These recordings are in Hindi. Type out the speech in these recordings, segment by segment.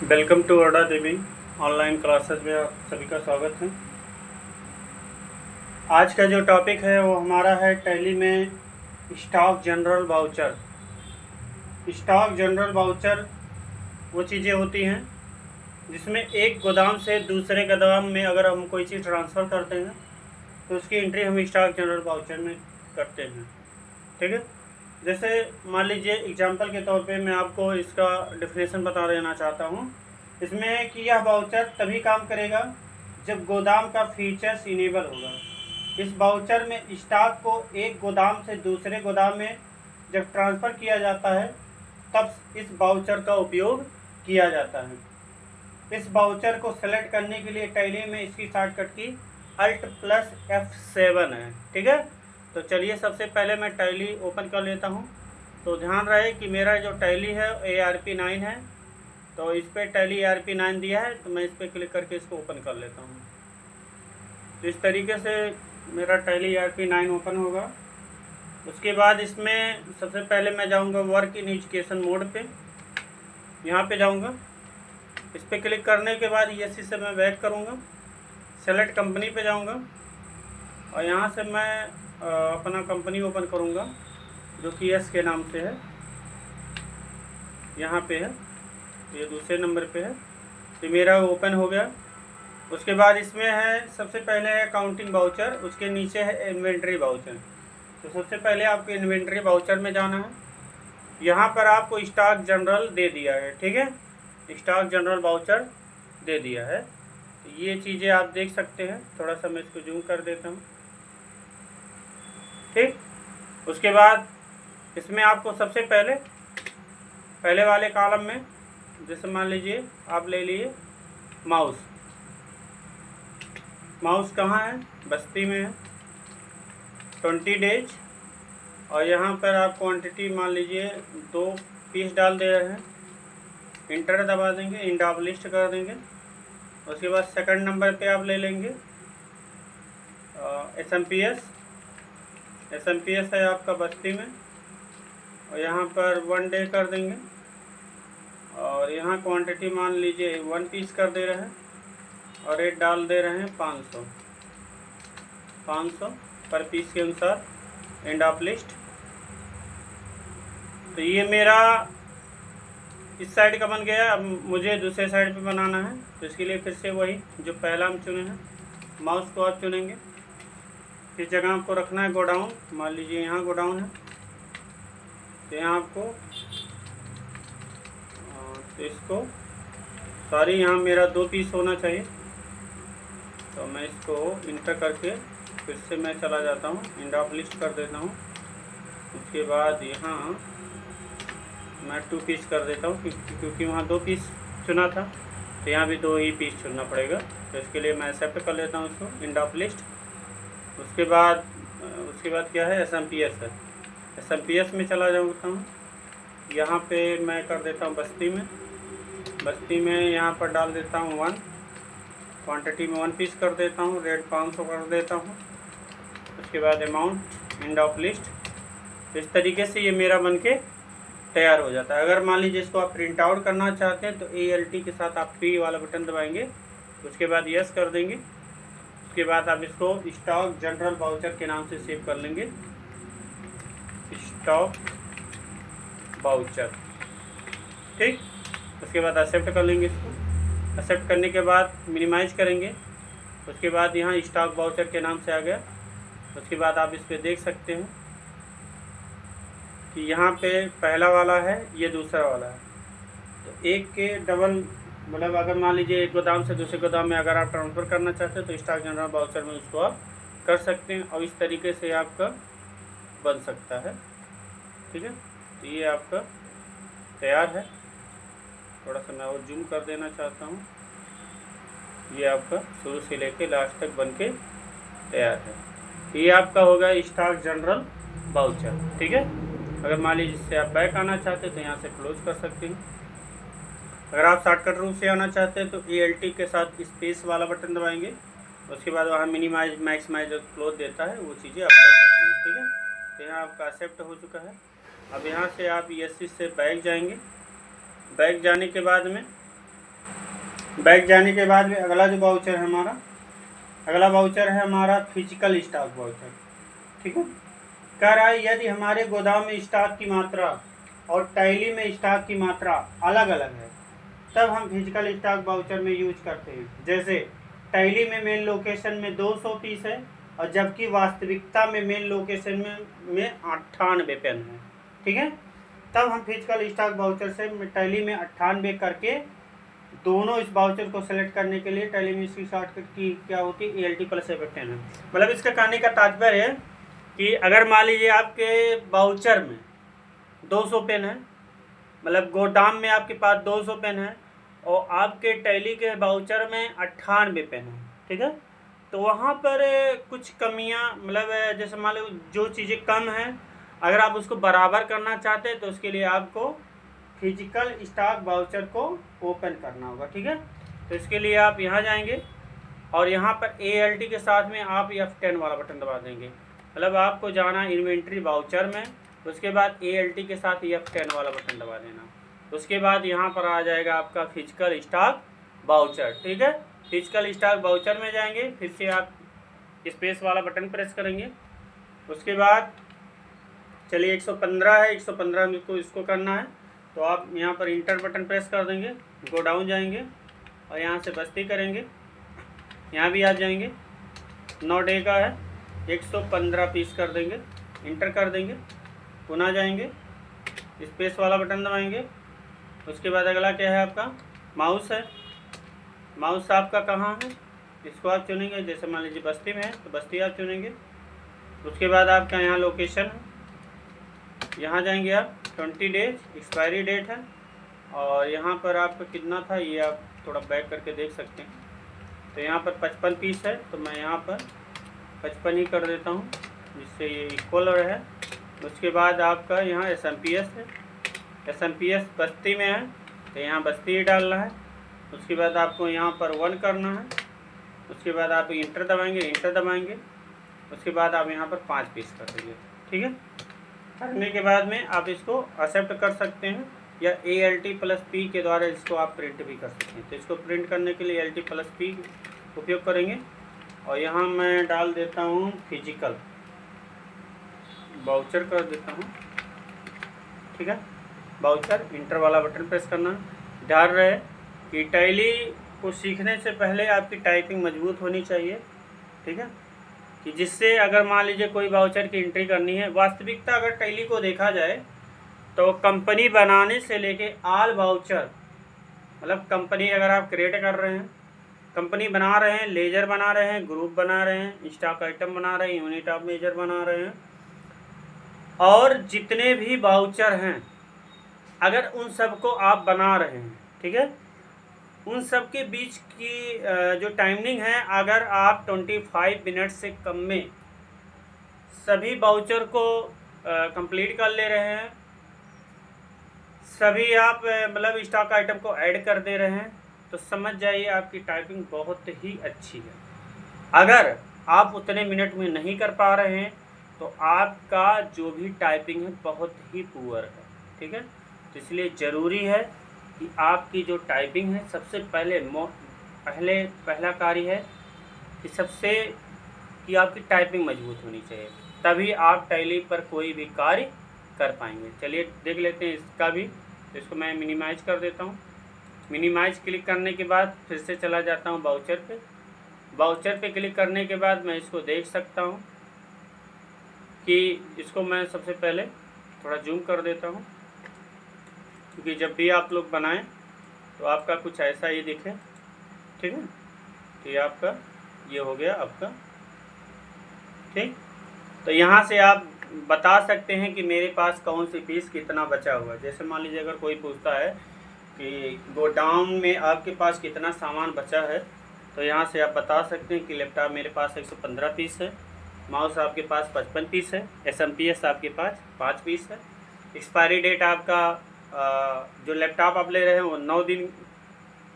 वेलकम टू अड्डा देवी ऑनलाइन क्लासेस में आप सभी का स्वागत है। आज का जो टॉपिक है वो हमारा है टैली में stock general voucher. Stock general voucher वो चीज़ें होती हैं जिसमें एक गोदाम से दूसरे गोदाम में अगर हम कोई चीज़ ट्रांसफ़र करते हैं तो उसकी एंट्री हम स्टॉक जनरल वाउचर में करते हैं। ठीक है, जैसे मान लीजिए एग्जांपल के तौर पे मैं आपको इसका डेफिनेशन बता देना चाहता हूँ इसमें कि यह वाउचर तभी काम करेगा जब गोदाम का फीचर्स इनेबल होगा। इस वाउचर में स्टॉक को एक गोदाम से दूसरे गोदाम में जब ट्रांसफ़र किया जाता है तब इस वाउचर का उपयोग किया जाता है। इस वाउचर को सेलेक्ट करने के लिए टैली में इसकी शॉर्टकट की Alt+F7 है। ठीक है, तो चलिए सबसे पहले मैं टैली ओपन कर लेता हूँ। तो ध्यान रहे कि मेरा जो टैली है ARP9 है, तो इस पर टैली ARP9 दिया है, तो मैं इस पर क्लिक करके इसको ओपन कर लेता हूँ। तो इस तरीके से मेरा टैली ARP9 ओपन होगा। उसके बाद इसमें सबसे पहले मैं जाऊँगा वर्क इन एजुकेशन मोड पे, यहाँ पे जाऊँगा। इस पर क्लिक करने के बाद ESC से मैं बैक करूँगा, सेलेक्ट कंपनी पे जाऊँगा और यहाँ से मैं अपना कंपनी ओपन करूँगा जो कि एस के नाम से है, यहाँ पे है, ये दूसरे नंबर पे है। तो मेरा ओपन हो गया। उसके बाद इसमें है सबसे पहले है काउंटिंग वाउचर, उसके नीचे है इन्वेंट्री वाउचर। तो सबसे पहले आपको इन्वेंट्री वाउचर में जाना है। यहाँ पर आपको स्टॉक जनरल दे दिया है। ठीक है, स्टॉक जनरल वाउचर दे दिया है। तो ये चीज़ें आप देख सकते हैं। थोड़ा सा मैं इसको जूम कर देता हूँ। ठीक, उसके बाद इसमें आपको सबसे पहले वाले कॉलम में जैसे मान लीजिए आप ले लिए माउस। माउस कहाँ है? बस्ती में है, 20 डेज। और यहाँ पर आप क्वांटिटी मान लीजिए 2 पीस डाल दे रहे हैं, इंटर दबा देंगे, इंड लिस्ट कर देंगे। उसके बाद सेकंड नंबर पे आप ले लेंगे SMPS है आपका बस्ती में, और यहाँ पर 1 डे कर देंगे। और यहाँ क्वांटिटी मान लीजिए 1 पीस कर दे रहे हैं और रेट डाल दे रहे हैं 500 पर पीस के अनुसार, एंड ऑफ लिस्ट। तो ये मेरा इस साइड का बन गया। अब मुझे दूसरे साइड पे बनाना है, तो इसके लिए फिर से वही जो पहला हम चुने हैं, माउस को आप चुनेंगे। किस जगह आपको रखना है? गोडाउन, मान लीजिए यहाँ गोडाउन है, तो यहाँ आपको तो इसको यहाँ मेरा 2 पीस होना चाहिए। तो मैं इसको इंटर करके फिर से मैं चला जाता हूँ, एंड ऑफ लिस्ट कर देता हूँ। उसके बाद यहाँ मैं 2 पीस कर देता हूँ क्योंकि वहाँ 2 पीस चुना था, तो यहाँ भी 2 ही पीस चुनना पड़ेगा। तो इसके लिए मैं एक्सेप्ट कर लेता हूँ इसको, एंड ऑफ लिस्ट। उसके बाद क्या है? SMPS है। SMPS में चला जाता हूँ। यहाँ पे मैं कर देता हूँ बस्ती में यहाँ पर डाल देता हूँ 1, क्वांटिटी में 1 पीस कर देता हूँ, रेट 500 कर देता हूँ। उसके बाद अमाउंट, एंड ऑफ लिस्ट। इस तरीके से ये मेरा बनके तैयार हो जाता है। अगर मान लीजिए इसको आप प्रिंट आउट करना चाहते हैं तो ALT के साथ आप P वाला बटन दबाएंगे, उसके बाद यस कर देंगे। उसके बाद आप इसको स्टॉक जनरल वाउचर के नाम से सेव कर लेंगे, स्टॉक वाउचर। ठीक, उसके बाद एक्सेप्ट कर लेंगे इसको। एक्सेप्ट करने के बाद मिनिमाइज करेंगे। उसके बाद यहाँ स्टॉक वाउचर के नाम से आ गया। उसके बाद आप इस पर देख सकते हैं कि यहाँ पे पहला वाला है, ये दूसरा वाला है। तो एक के डबल, मतलब अगर मान लीजिए एक गोदाम से दूसरे गोदाम में अगर आप ट्रांसफ़र करना चाहते हैं तो स्टॉक जनरल वाउचर में उसको आप कर सकते हैं, और इस तरीके से आपका बन सकता है। ठीक है, तो ये आपका तैयार है। थोड़ा सा मैं और जूम कर देना चाहता हूँ। ये आपका शुरू से लेके लास्ट तक बन के तैयार है। तो ये आपका होगा स्टॉक जनरल वाउचर। ठीक है, अगर मान लीजिए इससे आप बैक आना चाहते हैं तो यहाँ से क्लोज कर सकते हैं। अगर आप शॉर्टकट रूप से आना चाहते हैं तो ALT के साथ स्पेस वाला बटन दबाएंगे। उसके बाद वहाँ मिनिमाइज मैक्सिमाइज जो क्लोज देता है वो चीज़ें आप कर सकते हैं। ठीक है, तो यहाँ आपका एक्सेप्ट हो चुका है। अब यहाँ से आप ESC से बैक जाएंगे। बैक जाने के बाद में बैक जाने के बाद में अगला जो वाउचर है हमारा, अगला वाउचर है हमारा फिजिकल स्टॉक वाउचर। ठीक है, कह रहा है यदि हमारे गोदाम में स्टॉक की मात्रा और टैली में स्टॉक की मात्रा अलग अलग है तब हम फिजिकल स्टॉक वाउचर में यूज करते हैं। जैसे टैली में मेन लोकेशन में 200 पीस है और जबकि वास्तविकता में मेन लोकेशन में 98 पेन है। ठीक है, तब हम फिजिकल स्टॉक वाउचर से टैली में 98 करके दोनों इस वाउचर को सेलेक्ट करने के लिए टैली में इसकी शॉर्टकट की क्या होती है, ALT प्लस F10 है। मतलब इसका कहने का तात्पर्य है कि अगर मान लीजिए आपके वाउचर में 200 पेन है, मतलब गोदाम में आपके पास 200 पेन है और आपके टैली के वाउचर में 98 पेन है। ठीक है, तो वहाँ पर कुछ कमियाँ, मतलब जैसे मान लो जो चीज़ें कम हैं अगर आप उसको बराबर करना चाहते हैं तो उसके लिए आपको फिजिकल स्टॉक वाउचर को ओपन करना होगा। ठीक है, तो इसके लिए आप यहाँ जाएंगे और यहाँ पर ALT के साथ में आप F10 वाला बटन दबा देंगे। मतलब आपको जाना इन्वेंट्री वाउचर में, उसके बाद ALT के साथ F10 वाला बटन दबा देना। उसके बाद यहाँ पर आ जाएगा आपका फिजिकल स्टॉक वाउचर। ठीक है, फिजिकल स्टॉक वाउचर में जाएंगे, फिर से आप स्पेस वाला बटन प्रेस करेंगे। उसके बाद चलिए 115 है, 115 में को इसको करना है तो आप यहाँ पर इंटर बटन प्रेस कर देंगे, गो डाउन जाएंगे और यहाँ से बस्ती करेंगे, यहाँ भी आ जाएंगे। 9 डे का है, 115 पीस कर देंगे, इंटर कर देंगे, पुनः जाएंगे, स्पेस वाला बटन दबाएंगे। उसके बाद अगला क्या है आपका माउस है। माउस आपका कहाँ है इसको आप चुनेंगे, जैसे मान लीजिए बस्ती में है तो बस्ती आप चुनेंगे। उसके बाद आपका यहाँ लोकेशन है, यहाँ जाएंगे आप, 20 डेज एक्सपायरी डेट है और यहाँ पर आपका कितना था ये आप थोड़ा बैक करके देख सकते हैं। तो यहाँ पर 55 पीस है तो मैं यहाँ पर 55 ही कर देता हूँ जिससे ये इक्वल रहे। उसके बाद आपका यहाँ SMPS है, SMPS बस्ती में है तो यहाँ बस्ती ही डालना है। उसके बाद आपको यहाँ पर 1 करना है। उसके बाद आप इंटर दबाएंगे, इंटर दबाएंगे। उसके बाद आप यहाँ पर 5 पीस कर देंगे। ठीक है, करने के बाद में आप इसको एक्सेप्ट कर सकते हैं या ALT प्लस P के द्वारा इसको आप प्रिंट भी कर सकते हैं। तो इसको प्रिंट करने के लिए ALT प्लस P उपयोग करेंगे और यहाँ मैं डाल देता हूँ फिजिकल वाउचर कर देता हूँ। ठीक है, वाउचर इंटर वाला बटन प्रेस करना। ध्यान रहे कि टैली को सीखने से पहले आपकी टाइपिंग मजबूत होनी चाहिए। ठीक है, कि जिससे अगर मान लीजिए कोई वाउचर की एंट्री करनी है, वास्तविकता अगर टैली को देखा जाए तो कंपनी बनाने से लेके ऑल वाउचर, मतलब कंपनी अगर आप क्रिएट कर रहे हैं, कंपनी बना रहे हैं, लेजर बना रहे हैं, ग्रुप बना रहे हैं, स्टॉक आइटम बना रहे हैं, यूनिट ऑफ मेजर बना रहे हैं और जितने भी वाउचर हैं अगर उन सबको आप बना रहे हैं, ठीक है, उन सब के बीच की जो टाइमिंग है अगर आप 25 मिनट से कम में सभी वाउचर को कंप्लीट कर ले रहे हैं, सभी आप मतलब स्टॉक आइटम को ऐड कर दे रहे हैं तो समझ जाइए आपकी टाइपिंग बहुत ही अच्छी है। अगर आप उतने मिनट में नहीं कर पा रहे हैं तो आपका जो भी टाइपिंग है बहुत ही पुअर है। ठीक है, तो इसलिए ज़रूरी है कि आपकी जो टाइपिंग है सबसे पहला कार्य है कि कि आपकी टाइपिंग मजबूत होनी चाहिए, तभी आप टैली पर कोई भी कार्य कर पाएंगे। चलिए देख लेते हैं इसका भी। तो इसको मैं मिनिमाइज कर देता हूँ। मिनिमाइज क्लिक करने के बाद फिर से चला जाता हूँ वाउचर पे। वाउचर पे क्लिक करने के बाद मैं इसको देख सकता हूँ कि इसको मैं सबसे पहले थोड़ा जूम कर देता हूँ क्योंकि जब भी आप लोग बनाएं तो आपका कुछ ऐसा ही दिखे। ठीक है, तो ये आपका ये हो गया आपका। ठीक, तो यहाँ से आप बता सकते हैं कि मेरे पास कौन सी पीस कितना बचा हुआ है। जैसे मान लीजिए अगर कोई पूछता है कि गोडाउन में आपके पास कितना सामान बचा है तो यहाँ से आप बता सकते हैं कि लैपटॉप मेरे पास 115 पीस है, माउस आपके पास 55 पीस है, SMPS आपके पास 5 पीस है, एक्सपायरी डेट आपका जो लैपटॉप आप ले रहे हैं वो 9 दिन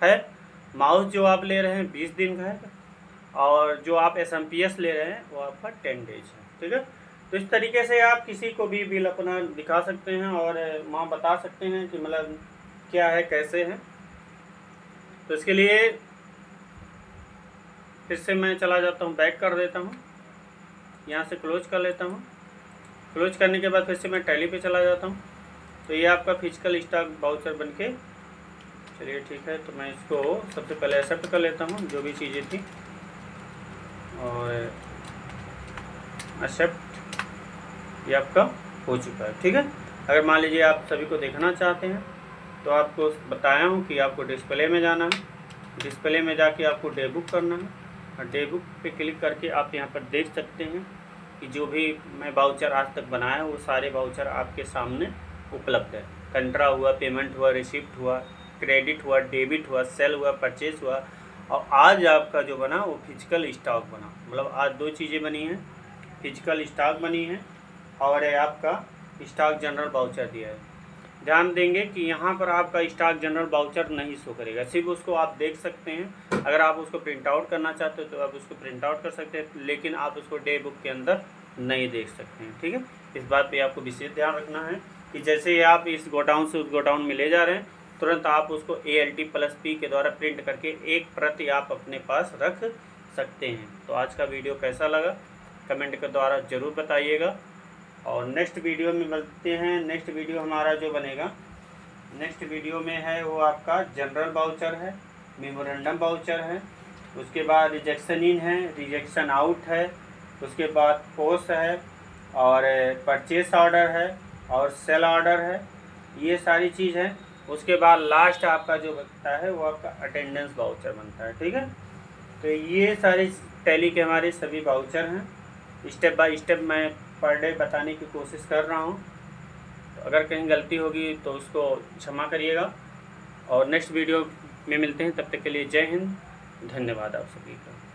है, माउस जो आप ले रहे हैं 20 दिन का है और जो आप SMPS ले रहे हैं वो आपका 10 डेज है। ठीक है, तो इस तरीके से आप किसी को भी बिल अपना दिखा सकते हैं और वहाँ बता सकते हैं कि मतलब क्या है कैसे है। तो इसके लिए फिर से मैं चला जाता हूँ, बैक कर देता हूँ, यहाँ से क्लोज कर लेता हूँ। क्लोज करने के बाद फिर से मैं टैली पे चला जाता हूँ। तो ये आपका फिजिकल स्टॉक वाउचर बनके, चलिए ठीक है, तो मैं इसको सबसे पहले एक्सेप्ट कर लेता हूँ जो भी चीज़ें थी, और एक्सेप्ट ये आपका हो चुका है। ठीक है, अगर मान लीजिए आप सभी को देखना चाहते हैं तो आपको बताया हूँ कि आपको डिस्प्ले में जाना है, डिस्प्ले में जाके आपको डेबुक करना है, और डेबुक पे क्लिक करके आप यहाँ पर देख सकते हैं कि जो भी मैं वाउचर आज तक बनाया वो सारे वाउचर आपके सामने उपलब्ध है। कंट्रा हुआ, पेमेंट हुआ, रिसिप्ट हुआ, क्रेडिट हुआ, डेबिट हुआ, सेल हुआ, परचेज हुआ, और आज आपका जो बना वो फिजिकल स्टॉक बना। मतलब आज दो चीज़ें बनी हैं, फिजिकल स्टॉक बनी है और आपका स्टॉक जनरल वाउचर दिया है। ध्यान देंगे कि यहाँ पर आपका स्टॉक जनरल वाउचर नहीं शो करेगा, सिर्फ उसको आप देख सकते हैं। अगर आप उसको प्रिंट आउट करना चाहते हो तो आप उसको प्रिंट आउट कर सकते हैं, लेकिन आप उसको डे बुक के अंदर नहीं देख सकते हैं। ठीक है, इस बात पे आपको विशेष ध्यान रखना है कि जैसे ही आप इस गोडाउन से उस गोडाउन में ले जा रहे हैं, तुरंत आप उसको ALT+P के द्वारा प्रिंट करके एक प्रति आप अपने पास रख सकते हैं। तो आज का वीडियो कैसा लगा कमेंट के द्वारा ज़रूर बताइएगा, और नेक्स्ट वीडियो में मिलते हैं। नेक्स्ट वीडियो हमारा जो बनेगा, नेक्स्ट वीडियो में है वो आपका जनरल वाउचर है, मेमोरेंडम वाउचर है, उसके बाद रिजेक्शन इन है, रिजेक्शन आउट है, उसके बाद पोस्ट है, और परचेस ऑर्डर है, और सेल ऑर्डर है, ये सारी चीज़ है। उसके बाद लास्ट आपका जो बनता है वो आपका अटेंडेंस वाउचर बनता है। ठीक है, तो ये सारे टैली के हमारे सभी वाउचर हैं। स्टेप बाय स्टेप मैं पर डे बताने की कोशिश कर रहा हूँ, तो अगर कहीं गलती होगी तो उसको क्षमा करिएगा, और नेक्स्ट वीडियो में मिलते हैं। तब तक के लिए जय हिंद, धन्यवाद आप सभी का।